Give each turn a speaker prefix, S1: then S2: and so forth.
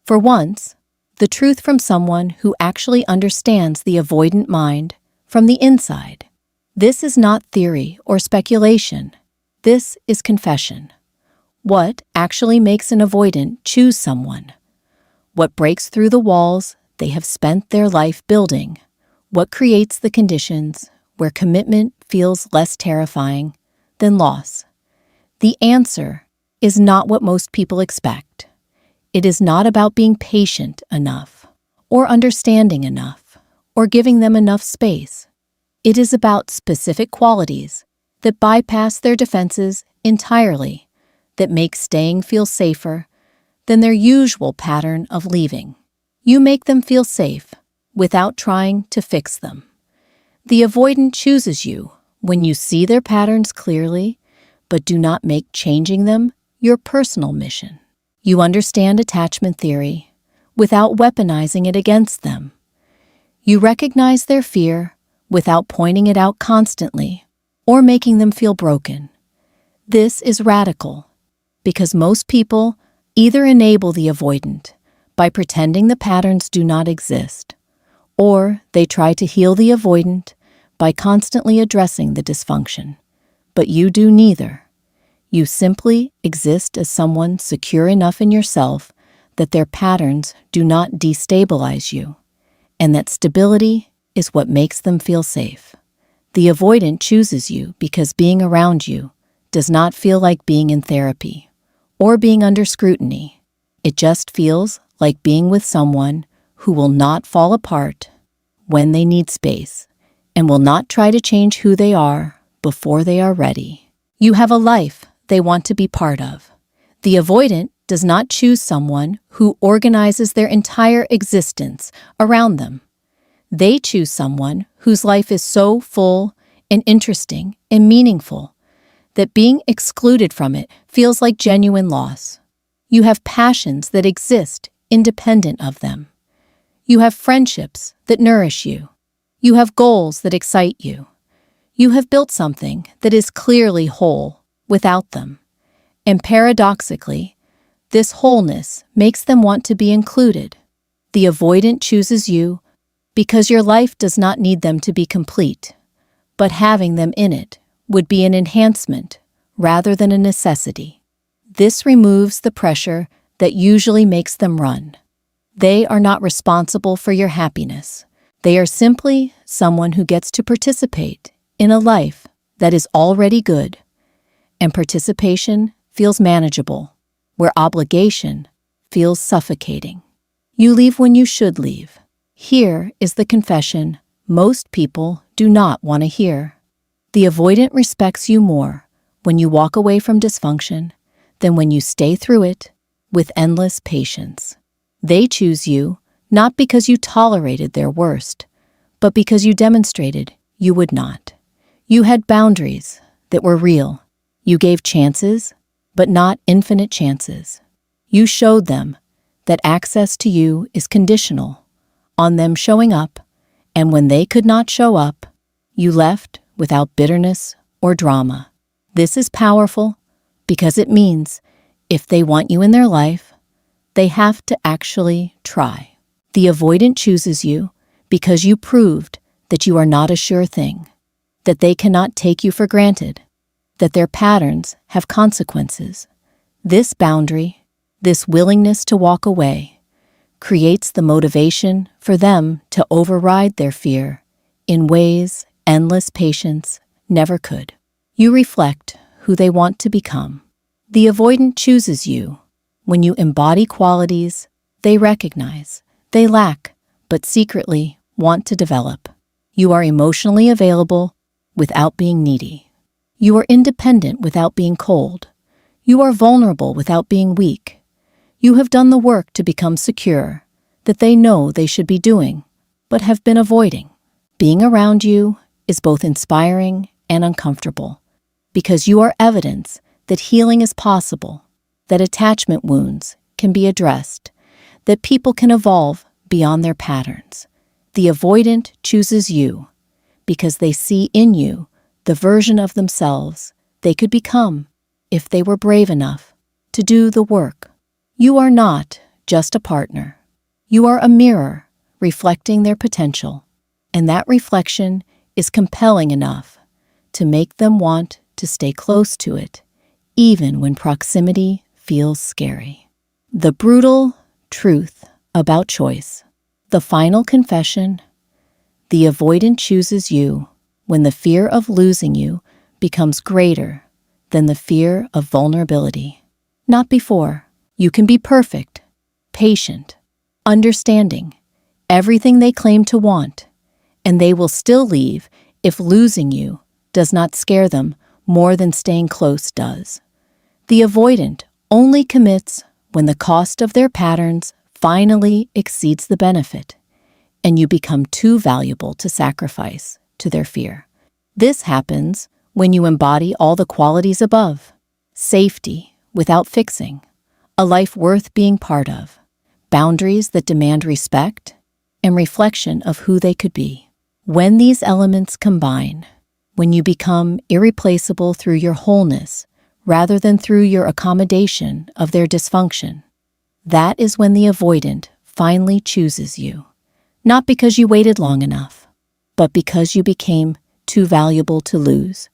S1: For once, the truth from someone who actually understands the avoidant mind from the inside. This is not theory or speculation. This is confession. What actually makes an avoidant choose someone? What breaks through the walls they have spent their life building? What creates the conditions where commitment feels less terrifying than loss? The answer is not what most people expect. It is not about being patient enough, or understanding enough, or giving them enough space. It is about specific qualities that bypass their defenses entirely, that make staying feel safer than their usual pattern of leaving. You make them feel safe without trying to fix them. The avoidant chooses you when you see their patterns clearly, but do not make changing them your personal mission. You understand attachment theory without weaponizing it against them. You recognize their fear without pointing it out constantly or making them feel broken. This is radical because most people either enable the avoidant by pretending the patterns do not exist, or they try to heal the avoidant by constantly addressing the dysfunction. But you do neither. You simply exist as someone secure enough in yourself that their patterns do not destabilize you, and that stability is what makes them feel safe. The avoidant chooses you because being around you does not feel like being in therapy or being under scrutiny. It just feels like being with someone who will not fall apart when they need space and will not try to change who they are before they are ready. You have a life they want to be part of. The avoidant does not choose someone who organizes their entire existence around them. They choose someone whose life is so full and interesting and meaningful that being excluded from it feels like genuine loss. You have passions that exist independent of them. You have friendships that nourish you. You have goals that excite you. You have built something that is clearly whole without them. And paradoxically, this wholeness makes them want to be included. The avoidant chooses you because your life does not need them to be complete, but having them in it would be an enhancement rather than a necessity. This removes the pressure that usually makes them run. They are not responsible for your happiness. They are simply someone who gets to participate in a life that is already good, and participation feels manageable, where obligation feels suffocating. You leave when you should leave. Here is the confession most people do not want to hear. The avoidant respects you more when you walk away from dysfunction than when you stay through it with endless patience. They choose you not because you tolerated their worst, but because you demonstrated you would not. You had boundaries that were real. You gave chances, but not infinite chances. You showed them that access to you is conditional on them showing up, and when they could not show up, you left without bitterness or drama. This is powerful because it means if they want you in their life, they have to actually try. The avoidant chooses you because you proved that you are not a sure thing, that they cannot take you for granted, that their patterns have consequences. This boundary, this willingness to walk away, creates the motivation for them to override their fear in ways endless patience never could. You reflect who they want to become. The avoidant chooses you when you embody qualities they recognize, they lack, but secretly want to develop. You are emotionally available without being needy. You are independent without being cold. You are vulnerable without being weak. You have done the work to become secure that they know they should be doing, but have been avoiding. Being around you is both inspiring and uncomfortable, because you are evidence that healing is possible, that attachment wounds can be addressed, that people can evolve beyond their patterns. The avoidant chooses you because they see in you the version of themselves they could become if they were brave enough to do the work. You are not just a partner. You are a mirror reflecting their potential, and that reflection is compelling enough to make them want to stay close to it, even when proximity feels scary. The brutal truth about choice. The final confession: the avoidant chooses you when the fear of losing you becomes greater than the fear of vulnerability. Not before. You can be perfect, patient, understanding, everything they claim to want, and they will still leave if losing you does not scare them more than staying close does. The avoidant only commits when the cost of their patterns finally exceeds the benefit, and you become too valuable to sacrifice to their fear. This happens when you embody all the qualities above: safety without fixing, a life worth being part of, boundaries that demand respect, and reflection of who they could be. When these elements combine, when you become irreplaceable through your wholeness rather than through your accommodation of their dysfunction, that is when the avoidant finally chooses you, not because you waited long enough, but because you became too valuable to lose.